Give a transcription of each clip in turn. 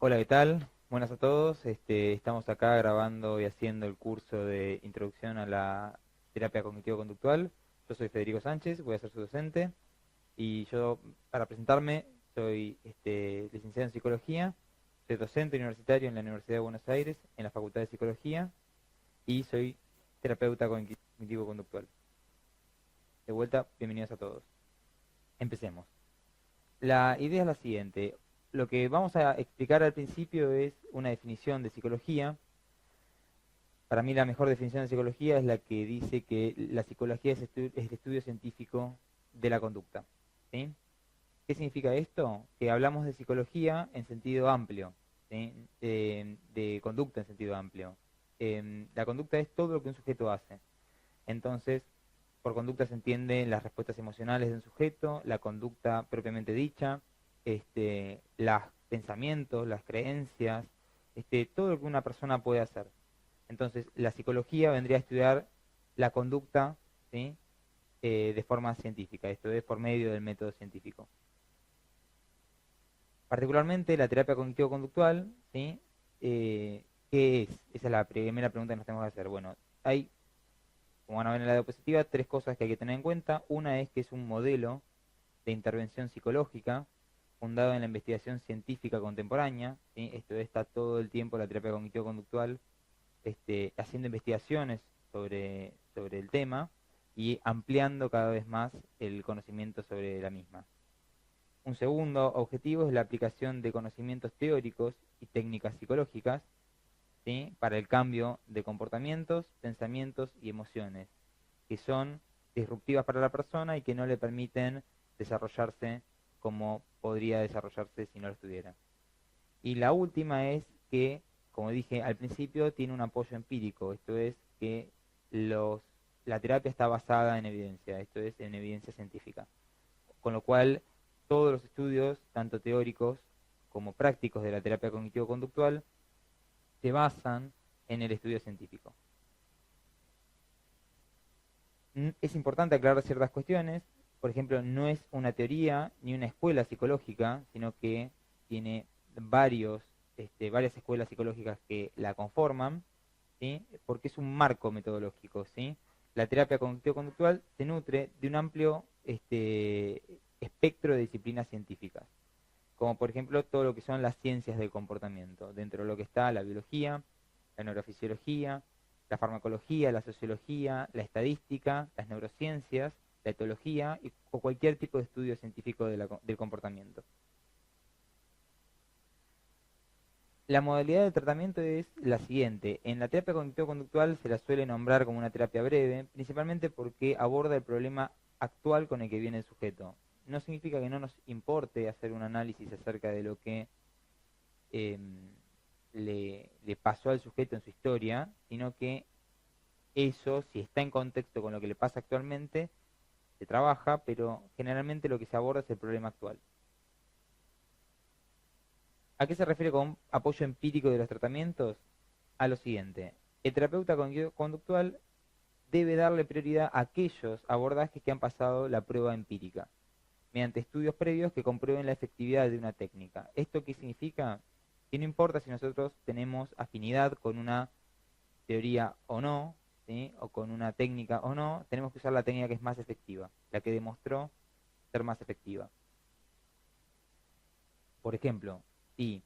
Hola, ¿qué tal? Buenas a todos. Estamos acá grabando y haciendo el curso de Introducción a la Terapia Cognitivo-Conductual. Yo soy Federico Sánchez, voy a ser su docente. Y yo, para presentarme, soy licenciado en Psicología, soy docente universitario en la Universidad de Buenos Aires, en la Facultad de Psicología, y soy terapeuta cognitivo-conductual. De vuelta, bienvenidos a todos. Empecemos. La idea es la siguiente. Lo que vamos a explicar al principio es una definición de psicología. Para mí la mejor definición de psicología es la que dice que la psicología es el estudio científico de la conducta. ¿Sí? ¿Qué significa esto? Que hablamos de psicología en sentido amplio, ¿sí? De conducta en sentido amplio. La conducta es todo lo que un sujeto hace. Entonces, por conducta se entienden las respuestas emocionales de un sujeto, la conducta propiamente dicha, los pensamientos, las creencias, todo lo que una persona puede hacer. Entonces, la psicología vendría a estudiar la conducta, ¿sí? De forma científica, esto es por medio del método científico. Particularmente la terapia cognitivo-conductual, ¿sí? ¿Qué es? Esa es la primera pregunta que nos tenemos que hacer. Bueno, hay, como van a ver en la diapositiva, tres cosas que hay que tener en cuenta. Una es que es un modelo de intervención psicológica fundado en la investigación científica contemporánea, ¿sí? Esto está todo el tiempo la terapia cognitivo-conductual haciendo investigaciones sobre el tema y ampliando cada vez más el conocimiento sobre la misma. Un segundo objetivo es la aplicación de conocimientos teóricos y técnicas psicológicas, ¿sí? Para el cambio de comportamientos, pensamientos y emociones, que son disruptivas para la persona y que no le permiten desarrollarse como podría desarrollarse si no lo estuviera. Y la última es que, como dije al principio, tiene un apoyo empírico, esto es que los, la terapia está basada en evidencia, esto es en evidencia científica. Con lo cual, todos los estudios, tanto teóricos como prácticos de la terapia cognitivo-conductual, se basan en el estudio científico. Es importante aclarar ciertas cuestiones. Por ejemplo, no es una teoría ni una escuela psicológica, sino que tiene varias escuelas psicológicas que la conforman, ¿sí? Porque es un marco metodológico, ¿sí? La terapia cognitivo-conductual se nutre de un amplio espectro de disciplinas científicas, como por ejemplo todo lo que son las ciencias del comportamiento, dentro de lo que está la biología, la neurofisiología, la farmacología, la sociología, la estadística, las neurociencias, la etología o cualquier tipo de estudio científico del comportamiento. La modalidad de tratamiento es la siguiente. En la terapia cognitivo-conductual se la suele nombrar como una terapia breve, principalmente porque aborda el problema actual con el que viene el sujeto. No significa que no nos importe hacer un análisis acerca de lo que le pasó al sujeto en su historia, sino que eso, si está en contexto con lo que le pasa actualmente, se trabaja, pero generalmente lo que se aborda es el problema actual. ¿A qué se refiere con apoyo empírico de los tratamientos? A lo siguiente. El terapeuta conductual debe darle prioridad a aquellos abordajes que han pasado la prueba empírica, mediante estudios previos que comprueben la efectividad de una técnica. ¿Esto qué significa? Que no importa si nosotros tenemos afinidad con una teoría o no, ¿sí? O con una técnica o no, tenemos que usar la técnica que es más efectiva, la que demostró ser más efectiva. Por ejemplo, si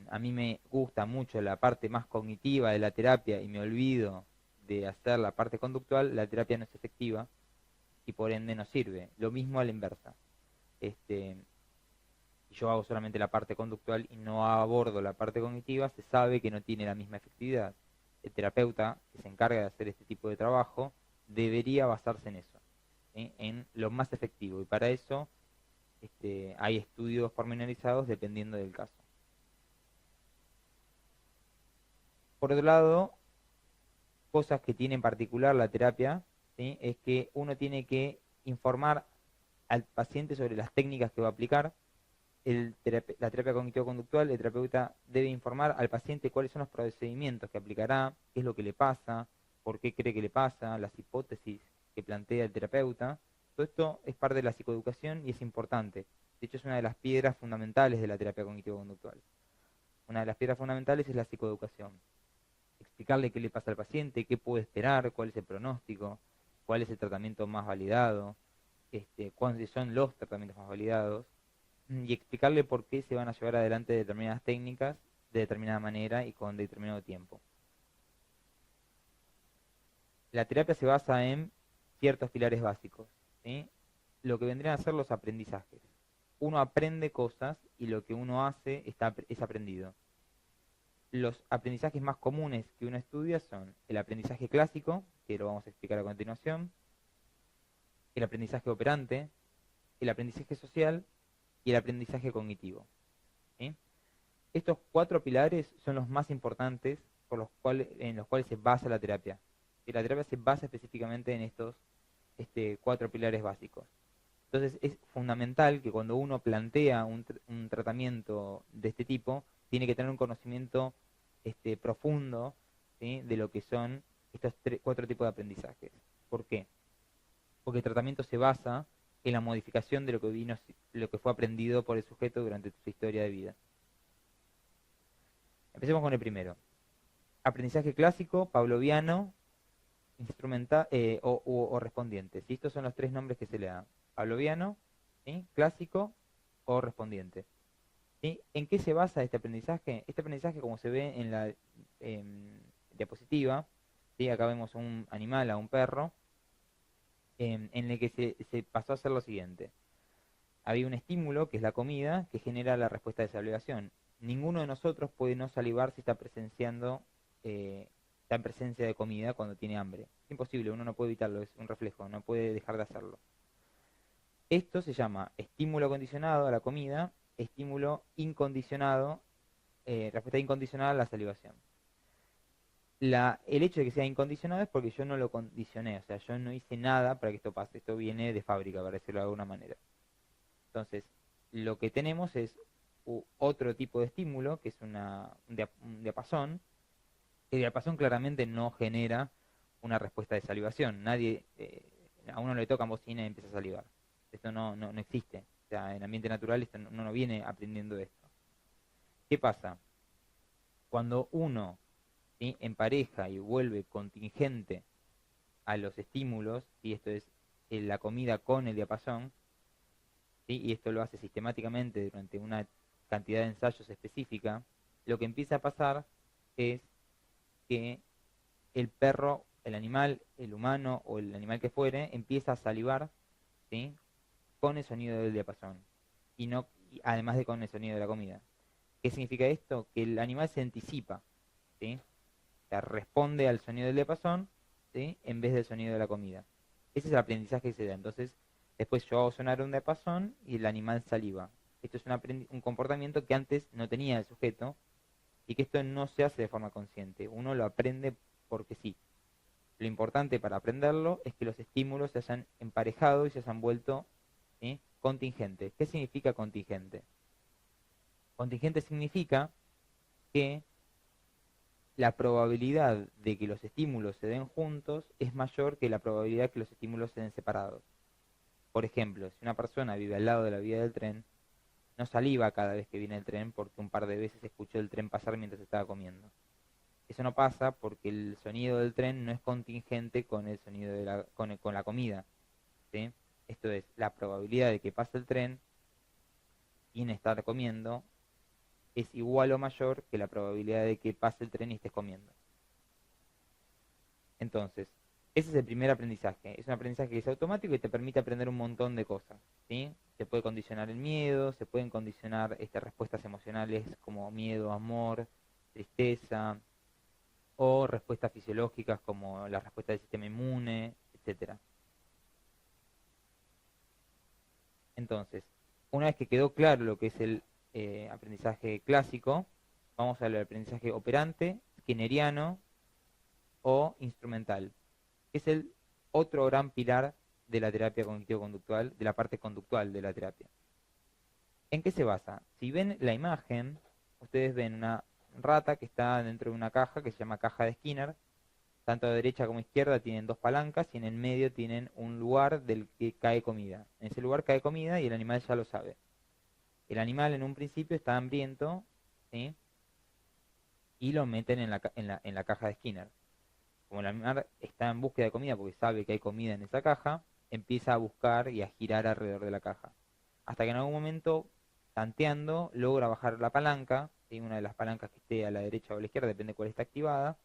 a mí me gusta mucho la parte más cognitiva de la terapia y me olvido de hacer la parte conductual, la terapia no es efectiva y por ende no sirve. Lo mismo a la inversa. Este, si yo hago solamente la parte conductual y no abordo la parte cognitiva, se sabe que no tiene la misma efectividad. El terapeuta que se encarga de hacer este tipo de trabajo debería basarse en eso, ¿sí? En lo más efectivo. Y para eso hay estudios pormenorizados dependiendo del caso. Por otro lado, cosas que tiene en particular la terapia, ¿sí? Es que uno tiene que informar al paciente sobre las técnicas que va a aplicar. La terapia cognitivo-conductual, el terapeuta debe informar al paciente cuáles son los procedimientos que aplicará, qué es lo que le pasa, por qué cree que le pasa, las hipótesis que plantea el terapeuta. Todo esto es parte de la psicoeducación y es importante. De hecho, es una de las piedras fundamentales de la terapia cognitivo-conductual. Una de las piedras fundamentales es la psicoeducación. Explicarle qué le pasa al paciente, qué puede esperar, cuál es el pronóstico, cuál es el tratamiento más validado, cuáles son los tratamientos más validados, y explicarle por qué se van a llevar adelante determinadas técnicas de determinada manera y con determinado tiempo. La terapia se basa en ciertos pilares básicos, ¿sí? Lo que vendrían a ser los aprendizajes. Uno aprende cosas y lo que uno hace es aprendido. Los aprendizajes más comunes que uno estudia son el aprendizaje clásico, que lo vamos a explicar a continuación, el aprendizaje operante, el aprendizaje social y el aprendizaje cognitivo, ¿sí? Estos 4 pilares son los más importantes en los cuales se basa la terapia. Y la terapia se basa específicamente en estos 4 pilares básicos. Entonces es fundamental que cuando uno plantea un tratamiento de este tipo, tiene que tener un conocimiento profundo, ¿sí?, de lo que son estos 4 tipos de aprendizajes. ¿Por qué? Porque el tratamiento se basa en la modificación de lo que fue aprendido por el sujeto durante su historia de vida. Empecemos con el primero. Aprendizaje clásico, pavloviano, instrumental o respondiente. ¿Sí? Estos son los 3 nombres que se le dan. Pavloviano, ¿sí?, clásico o respondiente. ¿Sí? ¿En qué se basa este aprendizaje? Este aprendizaje, como se ve en la diapositiva, ¿sí?, acá vemos a un animal, a un perro, en el que se pasó a hacer lo siguiente. Había un estímulo, que es la comida, que genera la respuesta de salivación. Ninguno de nosotros puede no salivar si está está en presencia de comida cuando tiene hambre. Es imposible, uno no puede evitarlo, es un reflejo, no puede dejar de hacerlo. Esto se llama estímulo condicionado a la comida, estímulo incondicionado, respuesta incondicionada a la salivación. El hecho de que sea incondicionado es porque yo no lo condicioné, o sea, yo no hice nada para que esto pase, esto viene de fábrica, para decirlo de alguna manera. Entonces, lo que tenemos es otro tipo de estímulo, que es un diapasón. El diapasón claramente no genera una respuesta de salivación. A uno le toca bocina y empieza a salivar. Esto no existe. O sea, en ambiente natural uno no viene aprendiendo esto. ¿Qué pasa? Cuando uno, ¿sí?, empareja y vuelve contingente a los estímulos, y esto es la comida con el diapasón, ¿sí?, y esto lo hace sistemáticamente durante una cantidad de ensayos específica, lo que empieza a pasar es que el perro, el animal, el humano o el animal que fuere, empieza a salivar, ¿sí?, con el sonido del diapasón, además de con el sonido de la comida. ¿Qué significa esto? Que el animal se anticipa, ¿sí? O sea, responde al sonido del diapasón, ¿sí?, en vez del sonido de la comida. Ese es el aprendizaje que se da. Entonces, después yo hago sonar un diapasón y el animal saliva. Esto es un comportamiento que antes no tenía el sujeto y que esto no se hace de forma consciente. Uno lo aprende porque sí. Lo importante para aprenderlo es que los estímulos se hayan emparejado y se hayan vuelto, ¿sí?, contingentes. ¿Qué significa contingente? Contingente significa que la probabilidad de que los estímulos se den juntos es mayor que la probabilidad de que los estímulos se den separados. Por ejemplo, si una persona vive al lado de la vía del tren, no saliva cada vez que viene el tren porque un par de veces escuchó el tren pasar mientras estaba comiendo. Eso no pasa porque el sonido del tren no es contingente con el sonido con la comida, ¿sí? Esto es, la probabilidad de que pase el tren sin estar comiendo es igual o mayor que la probabilidad de que pase el tren y estés comiendo. Entonces, ese es el primer aprendizaje. Es un aprendizaje que es automático y te permite aprender un montón de cosas, ¿sí? Se puede condicionar el miedo, se pueden condicionar respuestas emocionales como miedo, amor, tristeza, o respuestas fisiológicas como la respuesta del sistema inmune, etcétera. Entonces, una vez que quedó claro lo que es el aprendizaje clásico, vamos al aprendizaje operante, skinneriano o instrumental, que es el otro gran pilar de la terapia cognitivo-conductual, de la parte conductual de la terapia. ¿En qué se basa? Si ven la imagen, ustedes ven una rata que está dentro de una caja que se llama caja de Skinner. Tanto a derecha como a izquierda tienen 2 palancas y en el medio tienen un lugar del que cae comida. En ese lugar cae comida y el animal ya lo sabe. El animal en un principio está hambriento, ¿sí?, y lo meten en la caja de Skinner. Como el animal está en búsqueda de comida porque sabe que hay comida en esa caja, empieza a buscar y a girar alrededor de la caja. Hasta que en algún momento, tanteando, logra bajar la palanca, ¿sí? Una de las palancas que esté a la derecha o a la izquierda, depende de cuál está activada,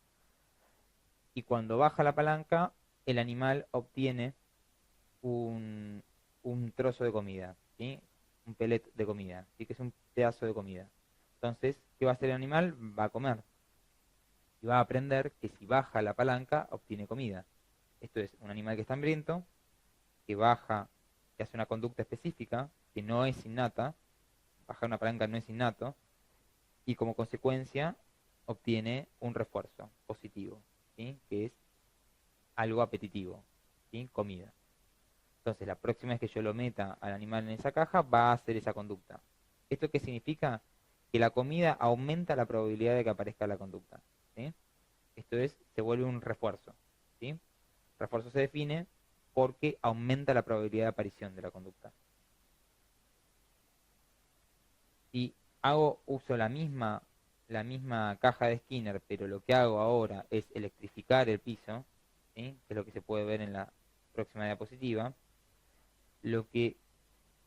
y cuando baja la palanca, el animal obtiene un, un trozo de comida, ¿sí? Un pellet de comida, ¿sí? Que es un pedazo de comida. Entonces, ¿qué va a hacer el animal? Va a comer y va a aprender que si baja la palanca, obtiene comida. Esto es un animal que está hambriento, que baja, que hace una conducta específica, que no es innata, bajar una palanca no es innato, y como consecuencia obtiene un refuerzo positivo, ¿sí? Que es algo apetitivo, ¿sí? Comida. Entonces, la próxima vez que yo lo meta al animal en esa caja, va a hacer esa conducta. ¿Esto qué significa? Que la comida aumenta la probabilidad de que aparezca la conducta, ¿sí? Esto es, se vuelve un refuerzo, ¿sí? Refuerzo se define porque aumenta la probabilidad de aparición de la conducta. Si uso la misma caja de Skinner, pero lo que hago ahora es electrificar el piso, ¿sí? Que es lo que se puede ver en la próxima diapositiva, lo que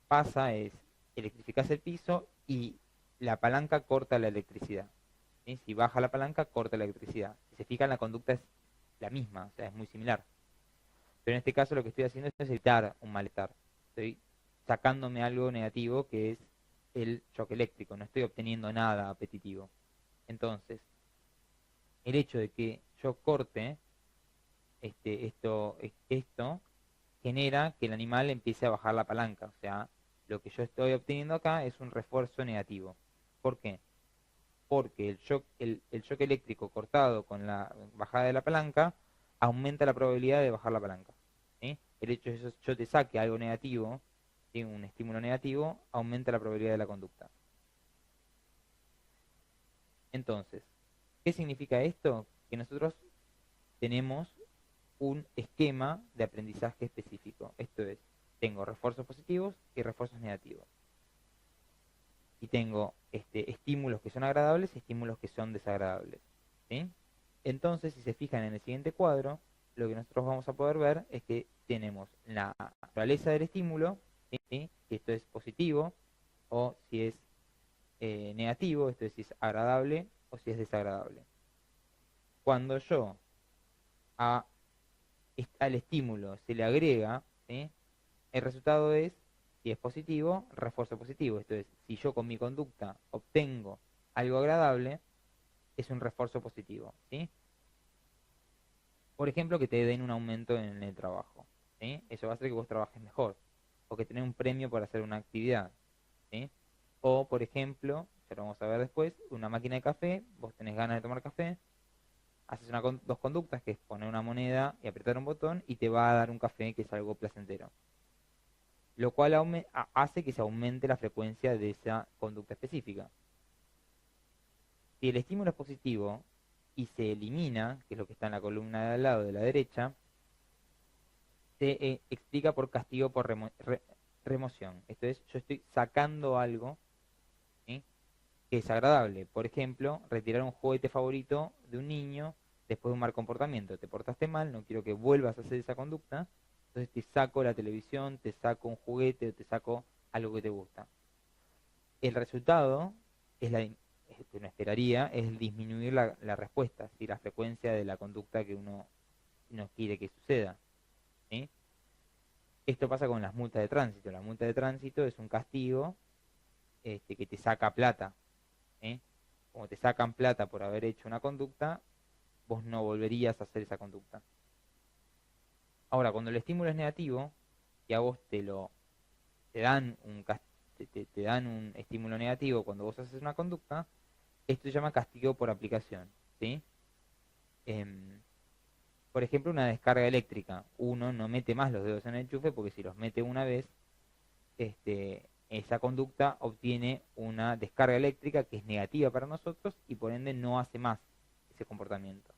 pasa es electrificas el piso y la palanca corta la electricidad, ¿sí? Si baja la palanca, corta la electricidad. Si se fijan, la conducta es la misma, o sea, es muy similar. Pero en este caso lo que estoy haciendo es evitar un malestar. Estoy sacándome algo negativo que es el choque eléctrico. No estoy obteniendo nada apetitivo. Entonces, el hecho de que yo corte esto genera que el animal empiece a bajar la palanca. O sea, lo que yo estoy obteniendo acá es un refuerzo negativo. ¿Por qué? Porque el shock eléctrico cortado con la bajada de la palanca aumenta la probabilidad de bajar la palanca, ¿sí? El hecho de que yo te saque algo negativo, ¿sí? Un estímulo negativo, aumenta la probabilidad de la conducta. Entonces, ¿qué significa esto? Que nosotros tenemos un esquema de aprendizaje específico. Esto es, tengo refuerzos positivos y refuerzos negativos. Y tengo estímulos que son agradables y estímulos que son desagradables, ¿sí? Entonces, si se fijan en el siguiente cuadro, lo que nosotros vamos a poder ver es que tenemos la naturaleza del estímulo, ¿sí? Si esto es positivo o si es negativo, esto es si es agradable o si es desagradable. Cuando yo a, al estímulo se le agrega, ¿sí? El resultado es, si es positivo, refuerzo positivo. Esto es, si yo con mi conducta obtengo algo agradable, es un refuerzo positivo, ¿sí? Por ejemplo, que te den un aumento en el trabajo, ¿sí? Eso va a hacer que vos trabajes mejor. O que tenés un premio por hacer una actividad, ¿sí? O, por ejemplo, ya lo vamos a ver después, una máquina de café, vos tenés ganas de tomar café, haces dos conductas, que es poner una moneda y apretar un botón, y te va a dar un café, que es algo placentero. Lo cual hace que se aumente la frecuencia de esa conducta específica. Si el estímulo es positivo y se elimina, que es lo que está en la columna de al lado de la derecha, se explica por castigo por remoción. Esto es, yo estoy sacando algo, ¿sí? Que es agradable. Por ejemplo, retirar un juguete favorito de un niño después de un mal comportamiento. Te portaste mal, no quiero que vuelvas a hacer esa conducta, entonces te saco la televisión, te saco un juguete, te saco algo que te gusta. El resultado es que uno esperaría, es disminuir la respuesta, ¿sí? La frecuencia de la conducta que uno no quiere que suceda, ¿sí? Esto pasa con las multas de tránsito. La multa de tránsito es un castigo, que te saca plata, ¿sí? Como te sacan plata por haber hecho una conducta, vos no volverías a hacer esa conducta. Ahora, cuando el estímulo es negativo, y a vos te dan te dan un estímulo negativo cuando vos haces una conducta, esto se llama castigo por aplicación, ¿sí? Em, por ejemplo, una descarga eléctrica. Uno no mete más los dedos en el enchufe porque si los mete una vez, esa conducta obtiene una descarga eléctrica que es negativa para nosotros y por ende no hace más ese comportamiento.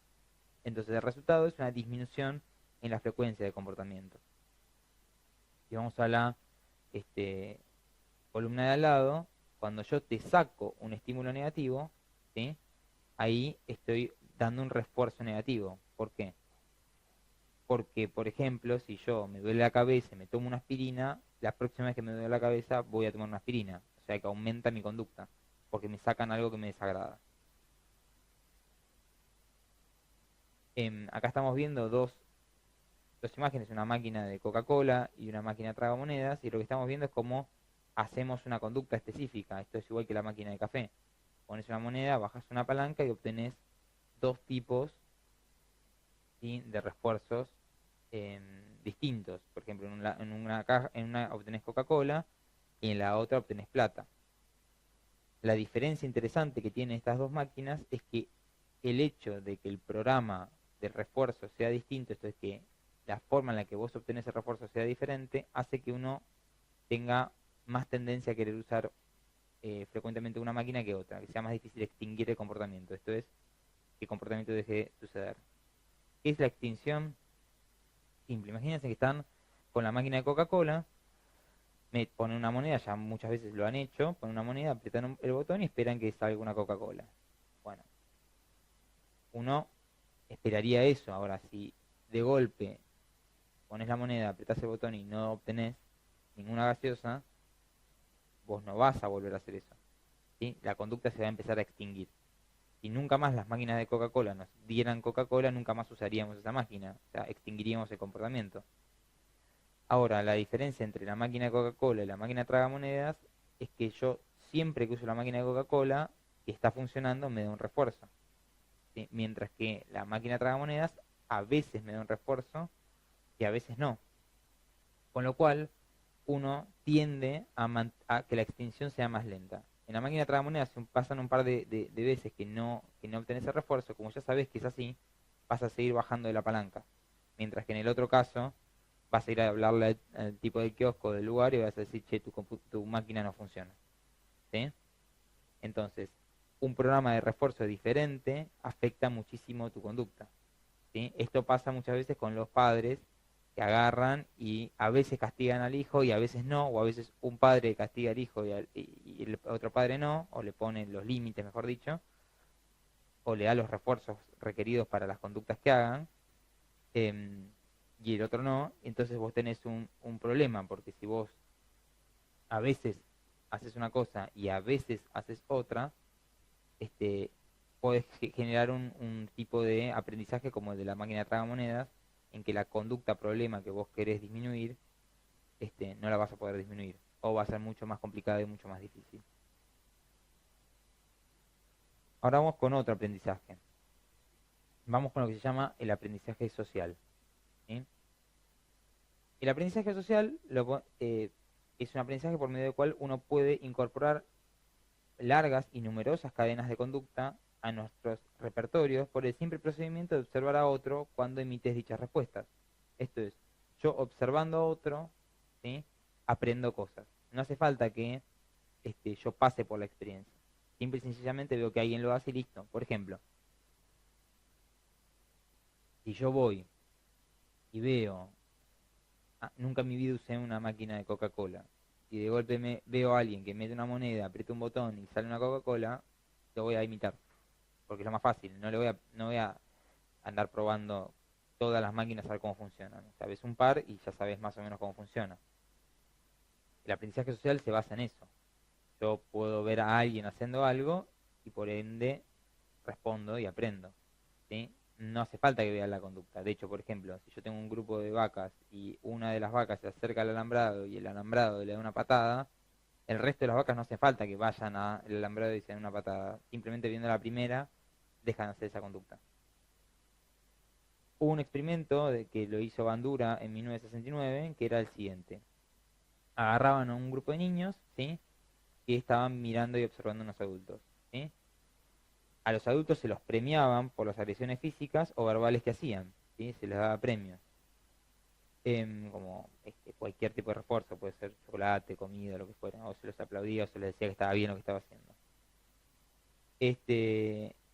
Entonces el resultado es una disminución en la frecuencia de comportamiento. Si vamos a la columna de al lado, cuando yo te saco un estímulo negativo, ¿sí? ahí estoy dando un refuerzo negativo. ¿Por qué? Porque, por ejemplo, si yo me duele la cabeza y me tomo una aspirina, la próxima vez que me duele la cabeza voy a tomar una aspirina. O sea que aumenta mi conducta, porque me sacan algo que me desagrada. Acá estamos viendo dos imágenes, una máquina de Coca-Cola y una máquina de tragamonedas, y lo que estamos viendo es cómo hacemos una conducta específica. Esto es igual que la máquina de café. Pones una moneda, bajas una palanca y obtenés dos tipos, ¿sí?, de refuerzos distintos. Por ejemplo, en una caja, en una obtenés Coca-Cola y en la otra obtenés plata. La diferencia interesante que tienen estas dos máquinas es que el hecho de que el programa de refuerzo sea distinto, esto es que la forma en la que vos obtenés el refuerzo sea diferente, hace que uno tenga más tendencia a querer usar frecuentemente una máquina que otra, que sea más difícil extinguir el comportamiento. Esto es, que el comportamiento deje de suceder. ¿Qué es la extinción? Simple. Imagínense que están con la máquina de Coca-Cola, me ponen una moneda, ya muchas veces lo han hecho, ponen una moneda, aprietan el botón y esperan que salga una Coca-Cola. Bueno, uno esperaría eso. Ahora, si de golpe pones la moneda, apretás el botón y no obtenés ninguna gaseosa, vos no vas a volver a hacer eso, ¿sí? La conducta se va a empezar a extinguir. Si nunca más las máquinas de Coca-Cola nos dieran Coca-Cola, nunca más usaríamos esa máquina, o sea, extinguiríamos el comportamiento. Ahora, la diferencia entre la máquina de Coca-Cola y la máquina de tragamonedas es que yo siempre que uso la máquina de Coca-Cola y está funcionando me da un refuerzo, ¿sí? Mientras que la máquina de tragamonedas a veces me da un refuerzo y a veces no. Con lo cual, uno tiende a que la extinción sea más lenta. En la máquina de tragamonedas pasan un par de veces que no obtenés el refuerzo, como ya sabes que es así, vas a seguir bajando de la palanca. Mientras que en el otro caso, vas a ir a hablarle al tipo del kiosco del lugar y vas a decir, che, tu máquina no funciona. ¿Sí? Entonces, un programa de refuerzo diferente afecta muchísimo tu conducta. ¿Sí? Esto pasa muchas veces con los padres que agarran y a veces castigan al hijo y a veces no, o a veces un padre castiga al hijo y el otro padre no, o le pone los límites, mejor dicho, o le da los refuerzos requeridos para las conductas que hagan, em, y el otro no. Entonces vos tenés un problema, porque si vos a veces haces una cosa y a veces haces otra, este, podés generar un tipo de aprendizaje como el de la máquina de tragamonedas, en que la conducta problema que vos querés disminuir, no la vas a poder disminuir, o va a ser mucho más complicada y mucho más difícil. Ahora vamos con otro aprendizaje. Vamos con lo que se llama el aprendizaje social. ¿Sí? El aprendizaje social es un aprendizaje por medio del cual uno puede incorporar largas y numerosas cadenas de conducta a nuestros repertorios por el simple procedimiento de observar a otro cuando emites dichas respuestas. Esto es, yo observando a otro, ¿sí?, aprendo cosas. No hace falta que yo pase por la experiencia. Simple y sencillamente veo que alguien lo hace y listo. Por ejemplo, si yo voy y veo, nunca en mi vida usé una máquina de Coca-Cola, y de golpe veo a alguien que mete una moneda, aprieta un botón y sale una Coca-Cola, lo voy a imitar, porque es lo más fácil. No voy a andar probando todas las máquinas a ver cómo funcionan. Sabes un par y ya sabes más o menos cómo funciona. El aprendizaje social se basa en eso. Yo puedo ver a alguien haciendo algo y por ende respondo y aprendo, ¿sí? No hace falta que vea la conducta. De hecho, por ejemplo, si yo tengo un grupo de vacas y una de las vacas se acerca al alambrado y el alambrado le da una patada, el resto de las vacas no hace falta que vayan al alambrado y se den una patada. Simplemente viendo la primera, dejan de hacer esa conducta. Hubo un experimento que lo hizo Bandura en 1969, que era el siguiente. Agarraban a un grupo de niños, ¿sí?, que estaban mirando y observando a unos adultos, ¿sí? A los adultos se los premiaban por las agresiones físicas o verbales que hacían, ¿sí? Se les daba premios. Como cualquier tipo de refuerzo, puede ser chocolate, comida, lo que fuera, o se los aplaudía o se les decía que estaba bien lo que estaba haciendo.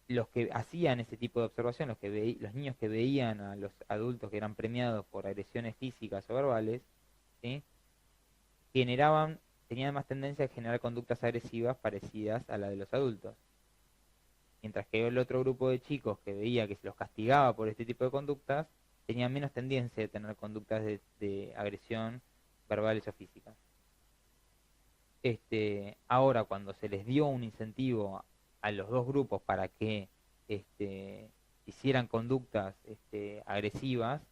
Los que hacían ese tipo de observación, los niños que veían a los adultos que eran premiados por agresiones físicas o verbales, ¿sí?, tenían más tendencia a generar conductas agresivas parecidas a la de los adultos. mientras que el otro grupo de chicos que veía que se los castigaba por este tipo de conductas, tenían menos tendencia a tener conductas de agresión verbales o físicas. Ahora, cuando se les dio un incentivo a los dos grupos para que hicieran conductas agresivas,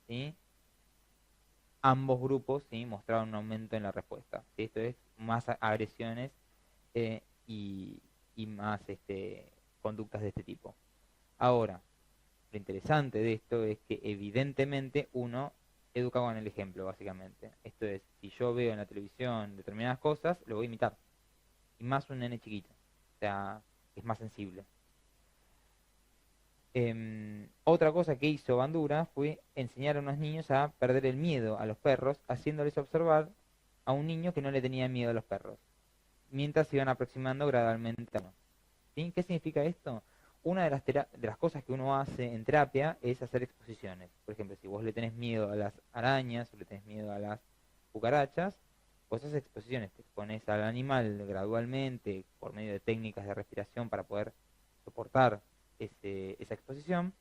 ¿sí? Ambos grupos, ¿sí?, mostraron un aumento en la respuesta, ¿sí? Esto es, más agresiones eh, y, y más conductas de este tipo. Ahora, lo interesante de esto es que evidentemente uno educa con el ejemplo, básicamente. Esto es, si yo veo en la televisión determinadas cosas, lo voy a imitar. Y más un nene chiquito. O sea, es más sensible. Otra cosa que hizo Bandura fue enseñar a unos niños a perder el miedo a los perros, haciéndoles observar a un niño que no le tenía miedo a los perros, mientras se iban aproximando gradualmente a uno. ¿Sí? ¿Qué significa esto? Una de de las cosas que uno hace en terapia es hacer exposiciones. Por ejemplo, si vos le tenés miedo a las arañas o le tenés miedo a las cucarachas, vos haces exposiciones, te expones al animal gradualmente por medio de técnicas de respiración para poder soportar esa exposición,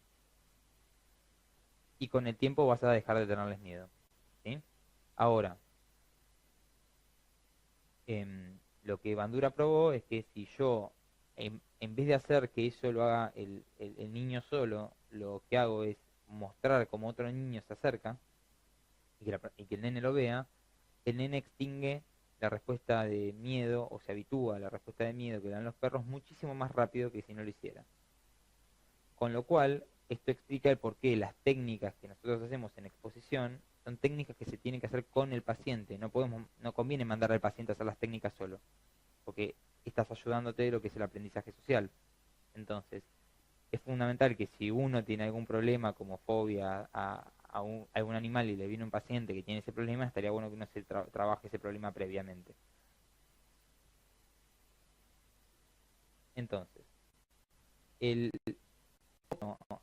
y con el tiempo vas a dejar de tenerles miedo. ¿Sí? Ahora, lo que Bandura probó es que si yo, en vez de hacer que eso lo haga el niño solo, lo que hago es mostrar cómo otro niño se acerca y que el nene lo vea, el nene extingue la respuesta de miedo o se habitúa a la respuesta de miedo que dan los perros muchísimo más rápido que si no lo hiciera. Con lo cual, esto explica el por qué las técnicas que nosotros hacemos en exposición son técnicas que se tienen que hacer con el paciente. No conviene mandar al paciente a hacer las técnicas solo, porque estás ayudándote de lo que es el aprendizaje social. Entonces, es fundamental que si uno tiene algún problema como fobia a algún animal y le viene un paciente que tiene ese problema, estaría bueno que uno se trabaje ese problema previamente. Entonces, el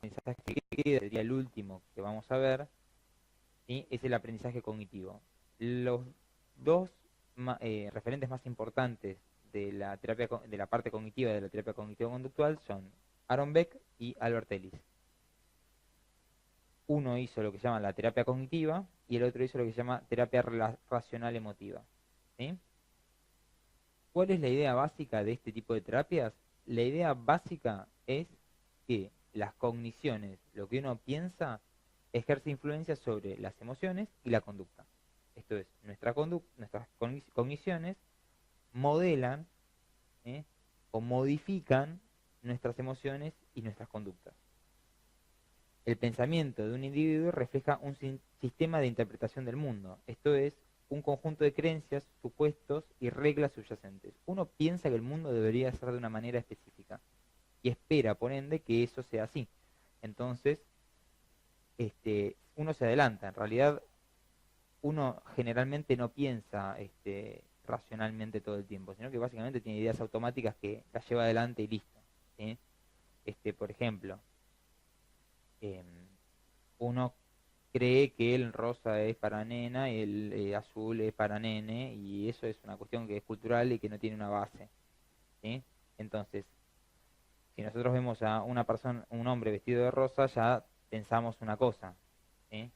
mensaje que queda, sería el último que vamos a ver, ¿sí?, es el aprendizaje cognitivo. Los dos referentes más importantes de la terapia, de la parte cognitiva de la terapia cognitivo-conductual son Aaron Beck y Albert Ellis. Uno hizo lo que se llama la terapia cognitiva y el otro hizo lo que se llama terapia racional emotiva. ¿Sí? ¿Cuál es la idea básica de este tipo de terapias? La idea básica es que las cogniciones, lo que uno piensa, ejerce influencia sobre las emociones y la conducta. Esto es, nuestras cogniciones modelan, ¿eh?, o modifican nuestras emociones y nuestras conductas. El pensamiento de un individuo refleja un sistema de interpretación del mundo, esto es, un conjunto de creencias, supuestos y reglas subyacentes. Uno piensa que el mundo debería ser de una manera específica y espera, por ende, que eso sea así. Entonces, uno se adelanta. En realidad, uno generalmente no piensa racionalmente todo el tiempo, sino que básicamente tiene ideas automáticas que las lleva adelante y listo. ¿Sí? Por ejemplo, em, uno cree que el rosa es para nena y el azul es para nene, y eso es una cuestión que es cultural y que no tiene una base. ¿Sí? Entonces, si nosotros vemos a una persona, un hombre vestido de rosa, ya pensamos una cosa. ¿Sí?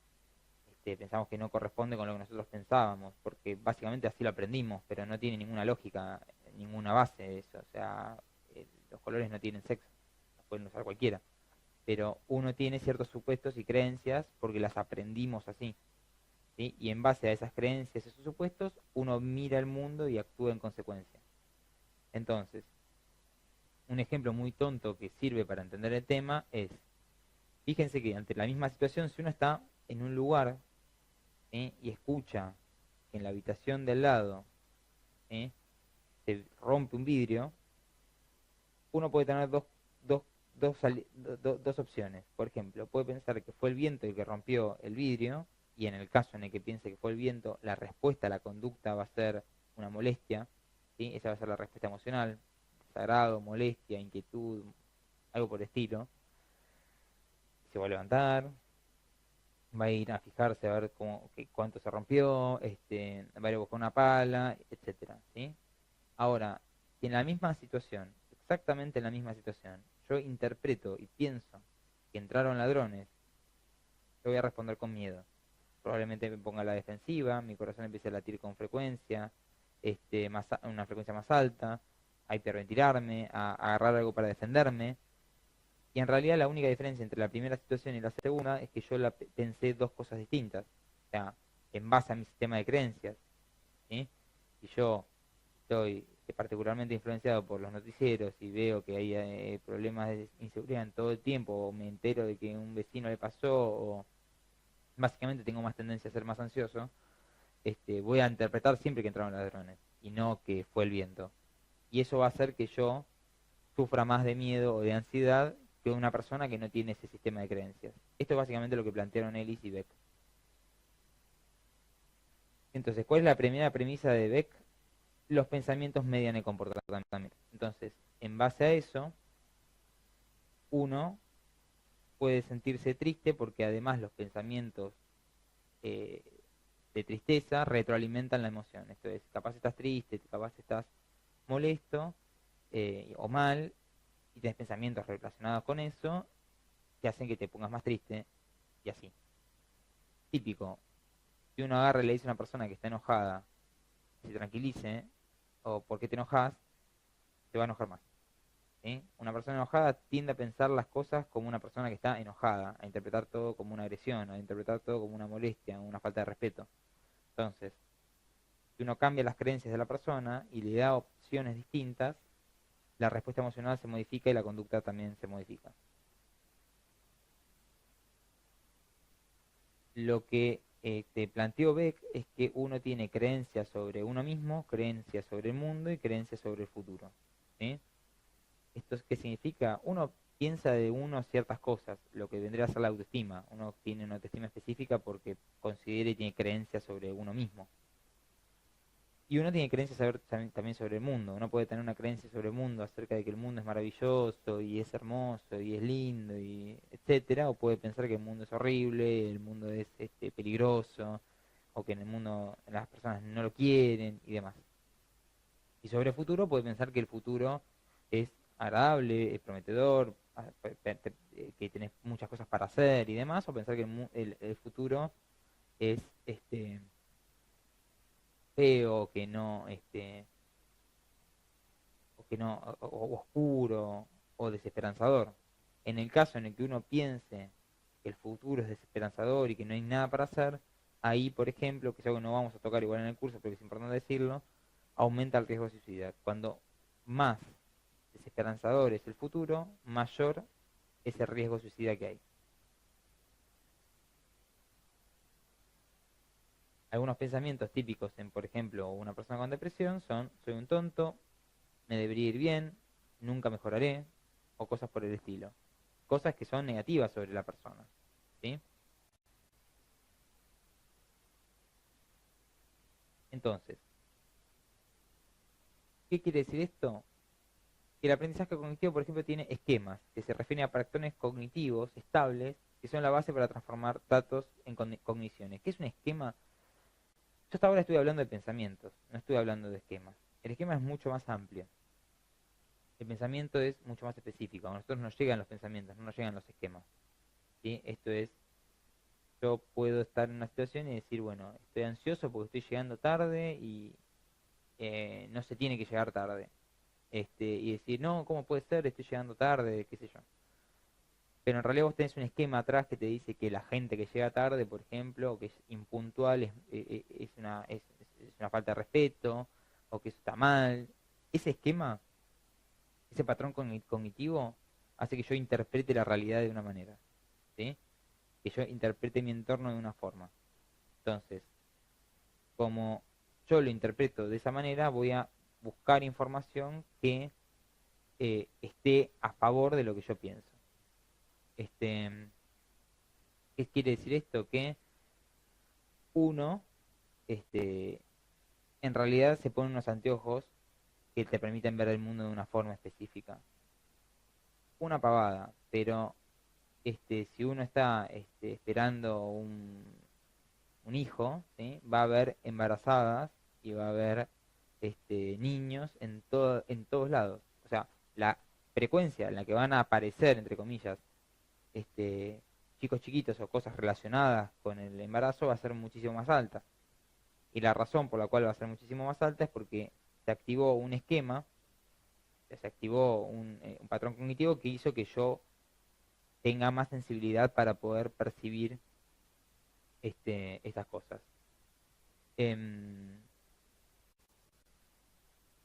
Pensamos que no corresponde con lo que nosotros pensábamos, porque básicamente así lo aprendimos, pero no tiene ninguna lógica, ninguna base de eso. O sea, los colores no tienen sexo, los pueden usar cualquiera. Pero uno tiene ciertos supuestos y creencias porque las aprendimos así. ¿Sí? Y en base a esas creencias, esos supuestos, uno mira el mundo y actúa en consecuencia. Entonces, un ejemplo muy tonto que sirve para entender el tema es, fíjense que ante la misma situación, si uno está en un lugar, ¿sí?, y escucha que en la habitación del lado, ¿sí?, se rompe un vidrio, uno puede tener dos opciones. Por ejemplo, puede pensar que fue el viento el que rompió el vidrio, y en el caso en el que piense que fue el viento, la respuesta a la conducta va a ser una molestia, ¿sí? Esa va a ser la respuesta emocional, desagrado, molestia, inquietud, algo por el estilo. Se va a levantar, va a ir a fijarse a ver cuánto se rompió, va a ir a buscar una pala, etcétera, ¿sí? Ahora, si en la misma situación, exactamente en la misma situación, yo interpreto y pienso que entraron ladrones, yo voy a responder con miedo. Probablemente me ponga a la defensiva, mi corazón empiece a latir con frecuencia, una frecuencia más alta, a hiperventilarme, a agarrar algo para defenderme. Y en realidad la única diferencia entre la primera situación y la segunda es que yo pensé dos cosas distintas, o sea, en base a mi sistema de creencias, ¿sí? Si yo estoy particularmente influenciado por los noticieros y veo que hay problemas de inseguridad en todo el tiempo, o me entero de que un vecino le pasó, o básicamente tengo más tendencia a ser más ansioso, voy a interpretar siempre que entraron ladrones y no que fue el viento. Y eso va a hacer que yo sufra más de miedo o de ansiedad que una persona que no tiene ese sistema de creencias. Esto es básicamente lo que plantearon Ellis y Beck. Entonces, ¿cuál es la primera premisa de Beck? Los pensamientos median el comportamiento. Entonces, en base a eso, uno puede sentirse triste porque además los pensamientos eh, de tristeza retroalimentan la emoción. Esto es, capaz estás triste, capaz estás molesto o mal, y tienes pensamientos relacionados con eso que hacen que te pongas más triste y así. Típico, si uno agarra y le dice a una persona que está enojada, que se tranquilice, o por qué te enojas, te va a enojar más. ¿Sí? Una persona enojada tiende a pensar las cosas como una persona que está enojada, a interpretar todo como una agresión, a interpretar todo como una molestia, una falta de respeto. Entonces, si uno cambia las creencias de la persona y le da opciones distintas, la respuesta emocional se modifica y la conducta también se modifica. Lo que te planteó Beck es que uno tiene creencias sobre uno mismo, creencias sobre el mundo y creencias sobre el futuro. ¿Sí? ¿Esto es qué significa? Uno piensa de uno ciertas cosas, lo que vendría a ser la autoestima. Uno tiene una autoestima específica porque considera y tiene creencias sobre uno mismo. Y uno tiene creencias también sobre el mundo. Uno puede tener una creencia sobre el mundo acerca de que el mundo es maravilloso y es hermoso y es lindo y etcétera, o puede pensar que el mundo es horrible, el mundo es peligroso, o que en el mundo las personas no lo quieren y demás. Y sobre el futuro puede pensar que el futuro es agradable, es prometedor, que tenés muchas cosas para hacer y demás, o pensar que el futuro es feo, que no, o que no, o oscuro, o desesperanzador. En el caso en el que uno piense que el futuro es desesperanzador y que no hay nada para hacer, ahí, por ejemplo, que es algo que no vamos a tocar igual en el curso, pero que es importante decirlo, aumenta el riesgo de suicidio. Cuando más desesperanzador es el futuro, mayor es el riesgo de suicida que hay. Algunos pensamientos típicos en, por ejemplo, una persona con depresión son: soy un tonto, me debería ir bien, nunca mejoraré, o cosas por el estilo. Cosas que son negativas sobre la persona. ¿Sí? Entonces, ¿qué quiere decir esto? Que el aprendizaje cognitivo, por ejemplo, tiene esquemas, que se refieren a patrones cognitivos estables, que son la base para transformar datos en cogniciones. ¿Qué es un esquema? Yo hasta ahora estoy hablando de pensamientos, no estoy hablando de esquemas. El esquema es mucho más amplio. El pensamiento es mucho más específico. A nosotros nos llegan los pensamientos, no nos llegan los esquemas. ¿Sí? Esto es, yo puedo estar en una situación y decir, bueno, estoy ansioso porque estoy llegando tarde y no se tiene que llegar tarde. Y decir, no, ¿cómo puede ser? Estoy llegando tarde, qué sé yo. Pero en realidad vos tenés un esquema atrás que te dice que la gente que llega tarde, por ejemplo, o que es impuntual, es una falta de respeto, o que eso está mal. Ese esquema, ese patrón cognitivo, hace que yo interprete la realidad de una manera, ¿sí? Que yo interprete mi entorno de una forma. Entonces, como yo lo interpreto de esa manera, voy a buscar información que esté a favor de lo que yo pienso. Este, ¿Qué quiere decir esto? Que uno, este, en realidad se pone unos anteojos que te permiten ver el mundo de una forma específica. Una pavada, pero si uno está esperando un hijo, ¿sí? Va a haber embarazadas y va a haber niños en todos lados. O sea, frecuencia en la que van a aparecer, entre comillas, chicos chiquitos o cosas relacionadas con el embarazo va a ser muchísimo más alta. Y la razón por la cual va a ser muchísimo más alta es porque se activó un esquema, se activó un patrón cognitivo que hizo que yo tenga más sensibilidad para poder percibir estas cosas. Em,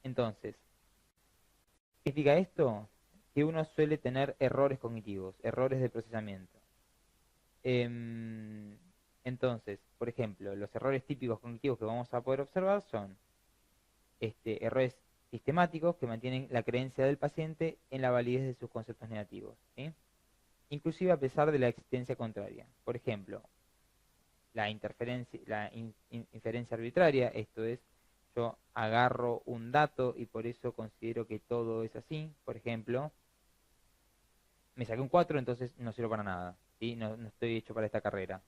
entonces, ¿qué significa esto? Que uno suele tener errores cognitivos, errores de procesamiento. Em, entonces, por ejemplo, los errores típicos cognitivos que vamos a poder observar son errores sistemáticos que mantienen la creencia del paciente en la validez de sus conceptos negativos, ¿sí? Inclusive a pesar de la existencia contraria. Por ejemplo, la inferencia arbitraria, esto es, yo agarro un dato y por eso considero que todo es así. Por ejemplo, me saqué un 4, entonces no sirvo para nada, ¿sí? No estoy hecho para esta carrera.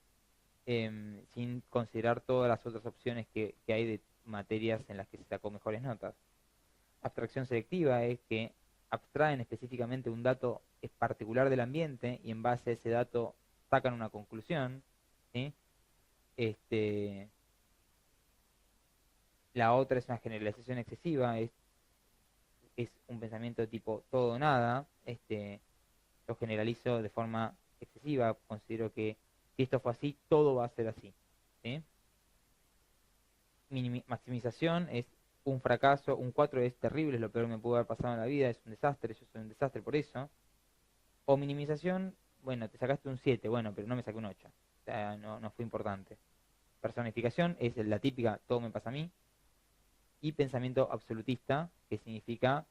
Sin considerar todas las otras opciones que hay de materias en las que se sacó mejores notas. Abstracción selectiva es que abstraen específicamente un dato particular del ambiente y en base a ese dato sacan una conclusión, ¿sí? La otra es una generalización excesiva, es un pensamiento tipo todo o nada. Yo generalizo de forma excesiva, considero que si esto fue así, todo va a ser así, ¿sí? Maximización es un fracaso, un 4 es terrible, es lo peor que me pudo haber pasado en la vida, es un desastre, yo soy un desastre por eso. O minimización, bueno, te sacaste un 7, bueno, pero no me saqué un 8, o sea, no fue importante. Personificación es la típica, todo me pasa a mí. Y pensamiento absolutista, que significa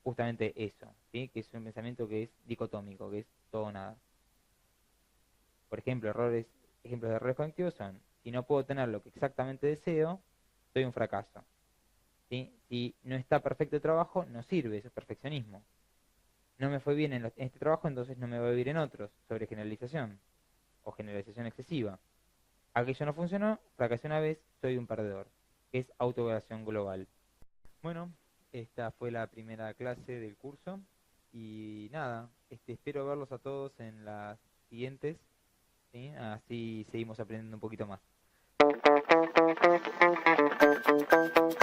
justamente eso, ¿sí? Que es un pensamiento que es dicotómico, que es todo o nada. Por ejemplo, ejemplos de errores cognitivos son: si no puedo tener lo que exactamente deseo, soy un fracaso, ¿sí? Si no está perfecto el trabajo, no sirve, eso es perfeccionismo. No me fue bien en este trabajo, entonces no me va a ir en otros, sobre generalización o generalización excesiva. Aquello no funcionó, fracasé una vez, soy un perdedor, que es autoevaluación global. Bueno, esta fue la primera clase del curso y nada, espero verlos a todos en las siguientes, ¿sí? Así seguimos aprendiendo un poquito más.